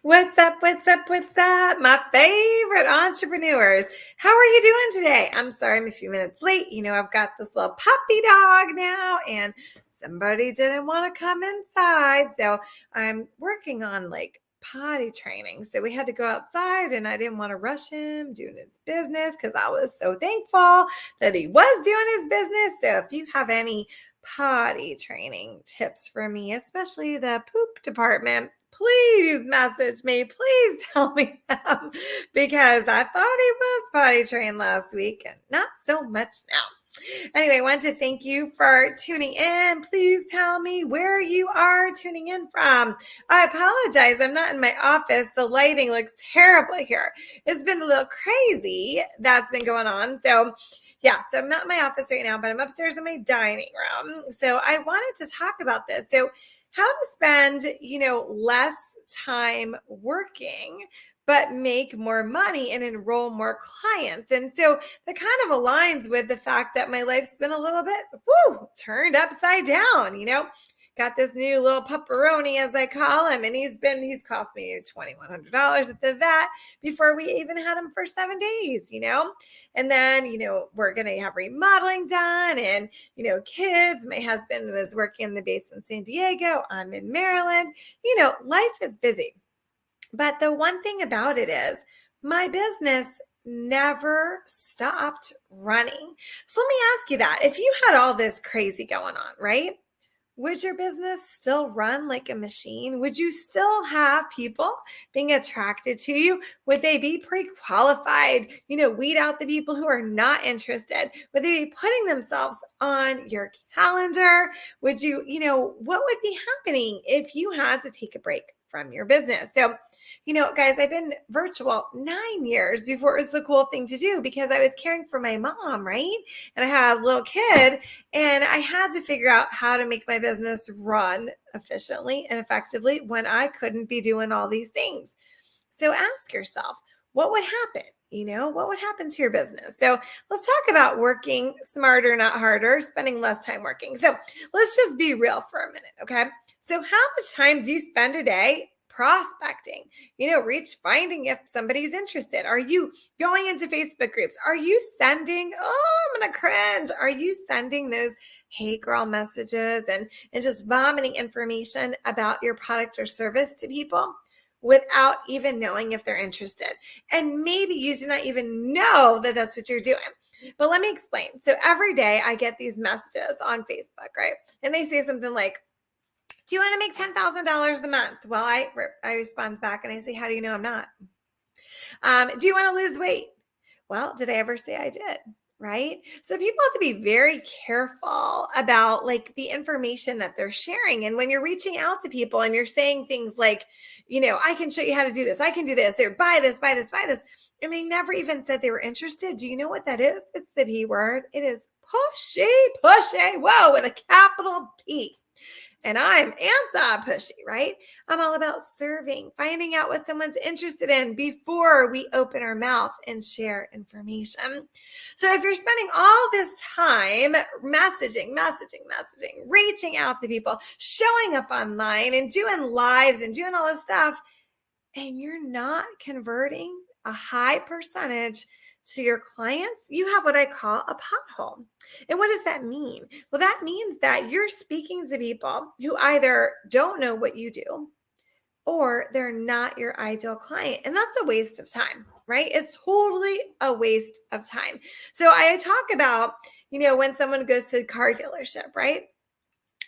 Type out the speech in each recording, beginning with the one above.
What's up? What's up? What's up? My favorite entrepreneurs. How are you doing today? I'm sorry I'm a few minutes late. I've got this little puppy dog now, and somebody didn't want to come inside. So I'm working on like potty training. So we had to go outside, and I didn't want to rush him doing his business because I was so thankful that he was doing his business. So if you have any potty training tips for me, especially the poop department, please message me. Please tell me them because I thought he was potty trained last week and not so much now. Anyway, I want to thank you for tuning in. Please tell me where you are tuning in from. I apologize. I'm not in my office. The lighting looks terrible here. It's been a little crazy that's been going on. So I'm not in my office right now, but I'm upstairs in my dining room. So I wanted to talk about this. So how to spend, less time working, but make more money and enroll more clients. And so that kind of aligns with the fact that my life's been a little bit, turned upside down. Got this new little pepperoni, as I call him, and he's cost me $2,100 at the vet before we even had him for 7 days. And then, we're going to have remodeling done and, kids. My husband was working in the base in San Diego. I'm in Maryland. Life is busy. But the one thing about it is my business never stopped running. So let me ask you that. If you had all this crazy going on, right? Would your business still run like a machine? Would you still have people being attracted to you? Would they be pre-qualified? Weed out the people who are not interested. Would they be putting themselves on your calendar? What would be happening if you had to take a break from your business? So, guys, I've been virtual 9 years before it was the cool thing to do because I was caring for my mom, right? And I had a little kid. And I had to figure out how to make my business run efficiently and effectively when I couldn't be doing all these things. So ask yourself, what would happen? What would happen to your business? So let's talk about working smarter, not harder, spending less time working. So let's just be real for a minute, okay? So how much time do you spend a day prospecting? Finding if somebody's interested. Are you going into Facebook groups? Are you sending, I'm gonna cringe. Are you sending those hey girl messages and just vomiting information about your product or service to people without even knowing if they're interested? And maybe you do not even know that that's what you're doing. But let me explain. So every day I get these messages on Facebook, right? And they say something like, do you want to make $10,000 a month? Well, I respond back and I say, how do you know I'm not? Do you want to lose weight? Well, did I ever say I did? Right. So people have to be very careful about like the information that they're sharing. And when you're reaching out to people and you're saying things like, I can show you how to do this. I can do this. Or buy this, buy this, buy this. And they never even said they were interested. Do you know what that is? It's the P word. It is pushy, pushy. Whoa, with a capital P. And I'm anti-pushy, right? I'm all about serving, finding out what someone's interested in before we open our mouth and share information. So if you're spending all this time messaging, reaching out to people, showing up online and doing lives and doing all this stuff, and you're not converting a high percentage to your clients, you have what I call a pothole. And what does that mean? Well, that means that you're speaking to people who either don't know what you do or they're not your ideal client. And that's a waste of time, right? It's totally a waste of time. So I talk about, when someone goes to the car dealership, right?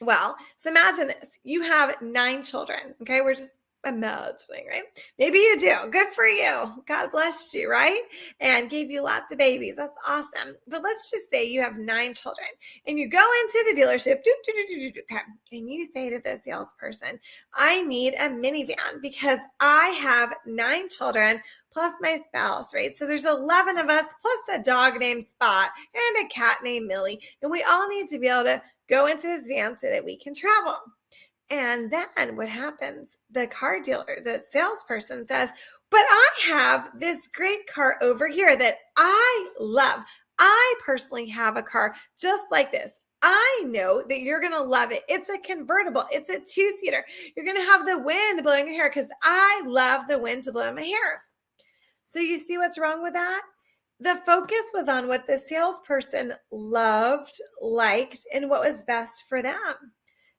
Well, so imagine this. You have 9 children. Okay. We're just imagining, right? Maybe you do. Good for you. God blessed you, right? And gave you lots of babies. That's awesome. But let's just say you have 9 children and you go into the dealership, okay, and you say to the salesperson, I need a minivan because I have 9 children plus my spouse, right? So there's 11 of us plus a dog named Spot and a cat named Millie. And we all need to be able to go into this van so that we can travel. And then what happens? The car dealer, the salesperson says, but I have this great car over here that I love. I personally have a car just like this. I know that you're going to love it. It's a convertible. It's a two-seater. You're going to have the wind blowing your hair because I love the wind to blow in my hair. So you see what's wrong with that? The focus was on what the salesperson loved, liked, and what was best for them,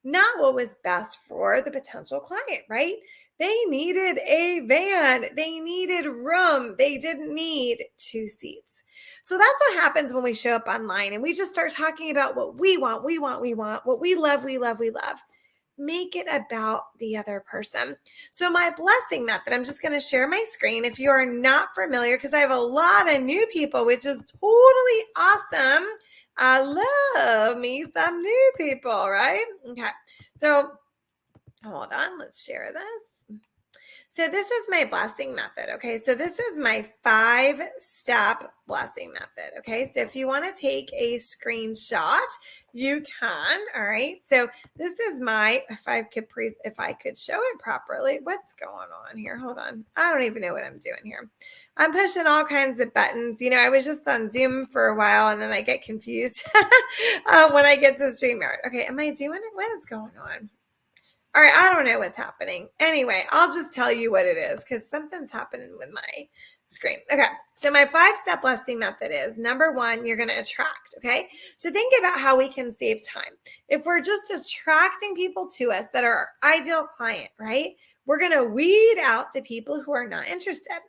not what was best for the potential client, right? They needed a van. They needed room. They didn't need two seats. So that's what happens when we show up online and we just start talking about what we want, what we love, we love, we love. Make it about the other person. So my blessing method, I'm just going to share my screen. If you are not familiar, because I have a lot of new people, which is totally awesome. I love me some new people, right? Okay. So hold on, let's share this. So this is my blessing method, okay? So this is my 5-step blessing method, okay? So if you want to take a screenshot, you can, all right? So this is my, if I could show it properly, what's going on here? Hold on. I don't even know what I'm doing here. I'm pushing all kinds of buttons. You know, I was just on Zoom for a while and then I get confused when I get to StreamYard. Okay, am I doing it? What is going on? All right, I don't know what's happening. Anyway, I'll just tell you what it is because something's happening with my screen. Okay, so my 5-step blessing method is number 1, you're going to attract, okay? So think about how we can save time. If we're just attracting people to us that are our ideal client, right? We're going to weed out the people who are not interested.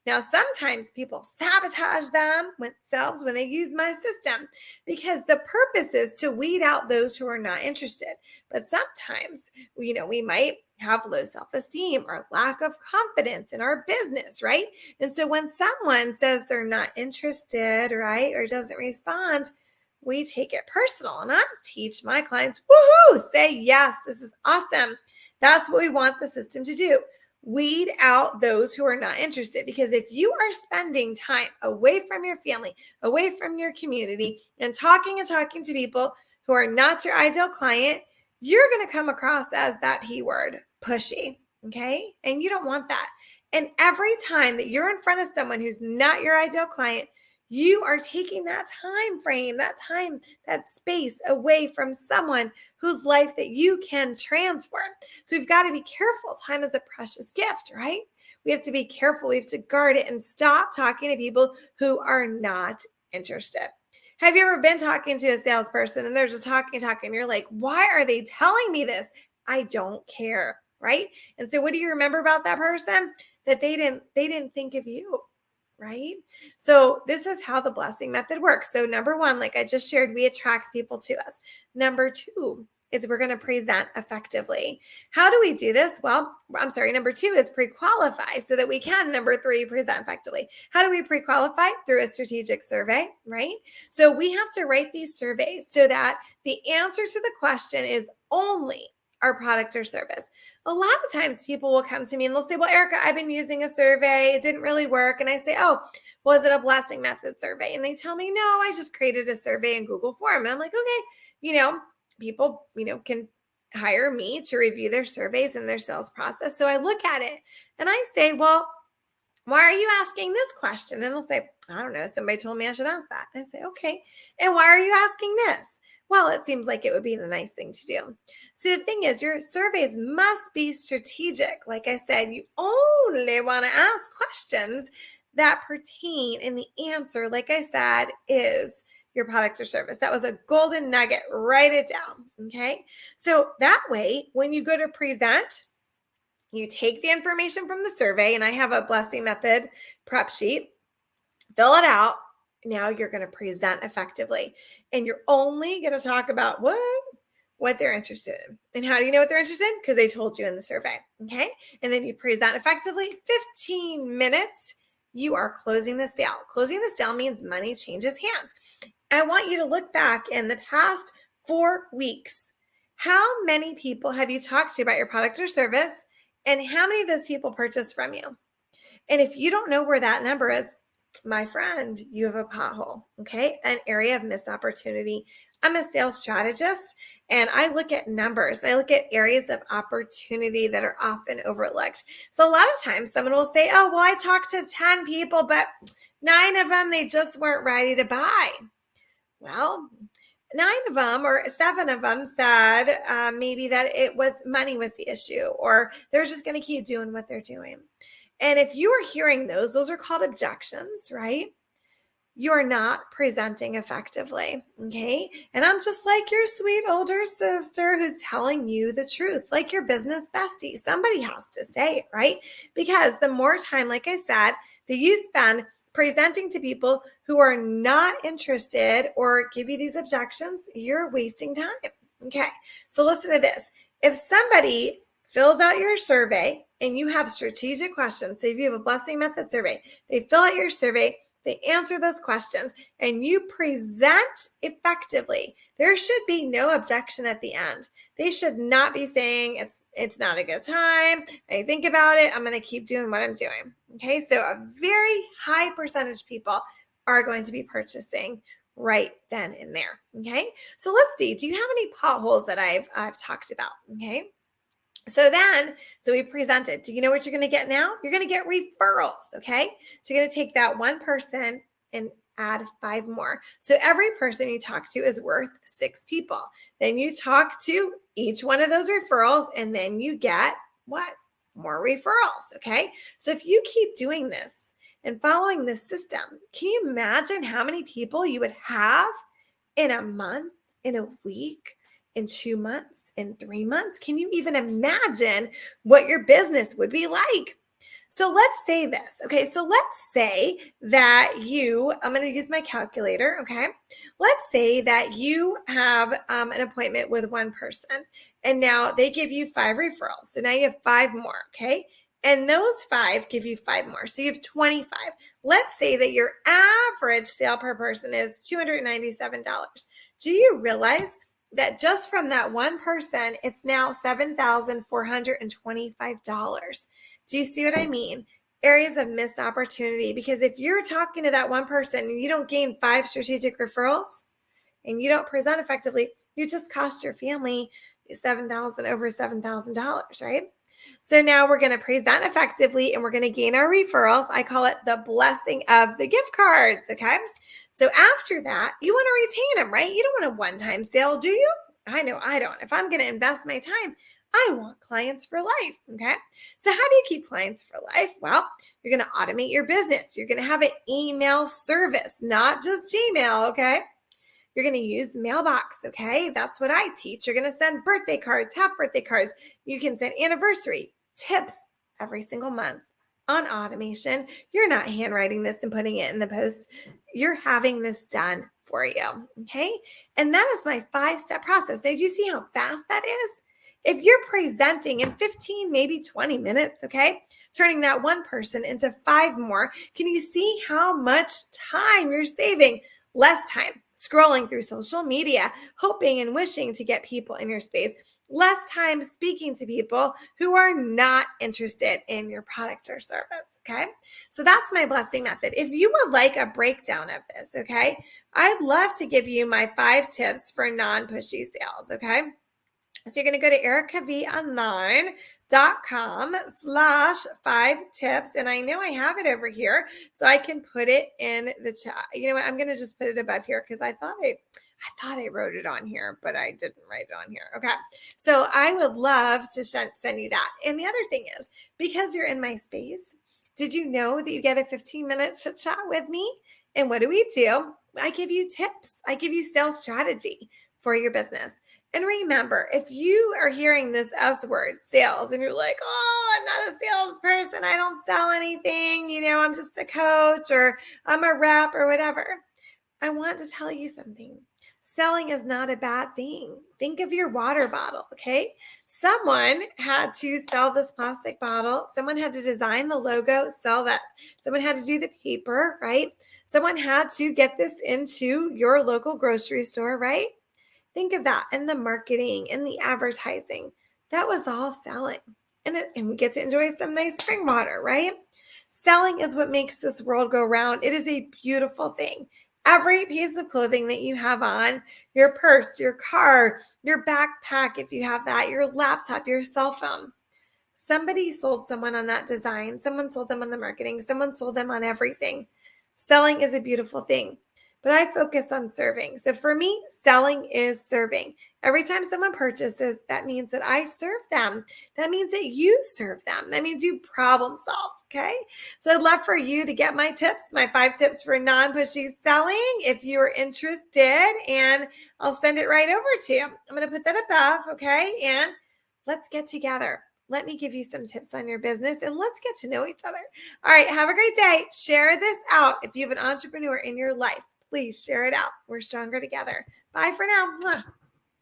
Now, sometimes people sabotage themselves when they use my system because the purpose is to weed out those who are not interested. But sometimes, we might have low self-esteem or lack of confidence in our business, right? And so when someone says they're not interested, right, or doesn't respond, we take it personal. And I teach my clients, woohoo, say yes, this is awesome. That's what we want the system to do. Weed out those who are not interested. Because if you are spending time away from your family, away from your community, and talking to people who are not your ideal client, you're going to come across as that P word, pushy. Okay. And you don't want that. And every time that you're in front of someone who's not your ideal client, you are taking that time frame, that space away from someone whose life that you can transform. So we've got to be careful. Time is a precious gift, right? We have to be careful. We have to guard it and stop talking to people who are not interested. Have you ever been talking to a salesperson and they're just talking, and you're like, why are they telling me this? I don't care, right? And so what do you remember about that person? That they didn't think of you, right? So this is how the blessing method works. So number 1, like I just shared, we attract people to us. Number 2 is we're going to present effectively. How do we do this? Well, number 2 is pre-qualify so that we can, number 3, present effectively. How do we pre-qualify? Through a strategic survey, right? So we have to write these surveys so that the answer to the question is only our product or service. A lot of times people will come to me and they'll say, well, Erica, I've been using a survey. It didn't really work. And I say, oh, was it a blessing method survey? And they tell me, no, I just created a survey in Google form. And I'm like, okay, people, can hire me to review their surveys and their sales process. So I look at it and I say, well, why are you asking this question? And they'll say, I don't know. Somebody told me I should ask that. And I say, okay. And why are you asking this? Well, it seems like it would be the nice thing to do. See, the thing is, your surveys must be strategic. Like I said, you only want to ask questions that pertain, and the answer, like I said, is your product or service. That was a golden nugget. Write it down. Okay. So that way, when you go to present, you take the information from the survey, and I have a blessing method prep sheet, fill it out. Now you're going to present effectively, and you're only going to talk about what they're interested in. And how do you know what they're interested in? Because they told you in the survey. Okay. And then you present effectively. 15 minutes, you are closing the sale. Closing the sale means money changes hands. I want you to look back in the past 4 weeks. How many people have you talked to about your product or service? And how many of those people purchased from you? And if you don't know where that number is, my friend, you have a pothole, okay? An area of missed opportunity. I'm a sales strategist and I look at numbers. I look at areas of opportunity that are often overlooked. So a lot of times someone will say, oh, well, I talked to 10 people, but 9 of them, they just weren't ready to buy. Well, 9 of them or 7 of them said maybe that it was money was the issue, or they're just going to keep doing what they're doing. And if you are hearing those are called objections, right? You're not presenting effectively. Okay. And I'm just like your sweet older sister who's telling you the truth, like your business bestie. Somebody has to say it, right? Because the more time, like I said, that you spend presenting to people who are not interested or give you these objections, you're wasting time. Okay. So listen to this. If somebody fills out your survey and you have strategic questions, so if you have a blessing method survey, they fill out your survey, they answer those questions, and you present effectively, there should be no objection at the end. They should not be saying it's not a good time. I think about it. I'm going to keep doing what I'm doing. Okay, so a very high percentage of people are going to be purchasing right then and there. Okay, so let's see. Do you have any potholes that I've talked about? Okay. So we presented. Do you know what you're going to get now? You're going to get referrals. Okay. So you're going to take that one person and add 5 more. So every person you talk to is worth 6 people. Then you talk to each one of those referrals, and then you get what? More referrals. Okay. So if you keep doing this and following this system, can you imagine how many people you would have in a month, in a week, in 2 months, in 3 months? Can you even imagine what your business would be like? So let's say this. Okay. So let's say that I'm going to use my calculator. Okay. Let's say that you have an appointment with one person, and now they give you 5 referrals. So now you have 5 more. Okay. And those 5 give you 5 more. So you have 25. Let's say that your average sale per person is $297. Do you realize that just from that one person, it's now $7,425? Do you see what I mean? Areas of missed opportunity. Because if you're talking to that one person and you don't gain 5 strategic referrals and you don't present effectively, you just cost your family over $7,000, right? So now we're going to present effectively and we're going to gain our referrals. I call it the blessing of the gift cards. Okay. So after that, you want to retain them, right? You don't want a one-time sale, do you? I know I don't. If I'm going to invest my time, I want clients for life. Okay. So how do you keep clients for life? Well, you're going to automate your business. You're going to have an email service, not just Gmail. Okay. You're going to use mailbox. Okay. That's what I teach. You're going to send birthday cards, half birthday cards. You can send anniversary tips every single month on automation. You're not handwriting this and putting it in the post. You're having this done for you. Okay. And that is my 5-step process. Now, do you see how fast that is? If you're presenting in 15, maybe 20 minutes, okay, turning that one person into 5 more, can you see how much time you're saving? Less time scrolling through social media, hoping and wishing to get people in your space. Less time speaking to people who are not interested in your product or service. Okay. So that's my blessing method. If you would like a breakdown of this, okay, I'd love to give you my 5 tips for non-pushy sales. Okay. So you're going to go to ericaveonline.com/5 tips. And I know I have it over here, so I can put it in the chat. You know what? I'm going to just put it above here because I thought I wrote it on here, but I didn't write it on here. Okay. So I would love to send you that. And the other thing is, because you're in my space, did you know that you get a 15-minute chit chat with me? And what do? I give you tips. I give you sales strategy for your business. And remember, if you are hearing this S word, sales, and you're like, oh, I'm not a salesperson, I don't sell anything, I'm just a coach or I'm a rep or whatever, I want to tell you something. Selling is not a bad thing. Think of your water bottle, okay? Someone had to sell this plastic bottle. Someone had to design the logo, sell that. Someone had to do the paper, right? Someone had to get this into your local grocery store, right? Think of that, and the marketing and the advertising. That was all selling. And we get to enjoy some nice spring water, right? Selling is what makes this world go round. It is a beautiful thing. Every piece of clothing that you have on, your purse, your car, your backpack, if you have that, your laptop, your cell phone. Somebody sold someone on that design. Someone sold them on the marketing. Someone sold them on everything. Selling is a beautiful thing. but I focus on serving. So for me, selling is serving. Every time someone purchases, that means that I serve them. That means that you serve them. That means you problem solved. Okay. So I'd love for you to get my tips, my 5 tips for non-pushy selling if you're interested, and I'll send it right over to you. I'm going to put that above. Okay. And let's get together. Let me give you some tips on your business and let's get to know each other. All right. Have a great day. Share this out. If you have an entrepreneur in your life, please share it out. We're stronger together. Bye for now. Mwah.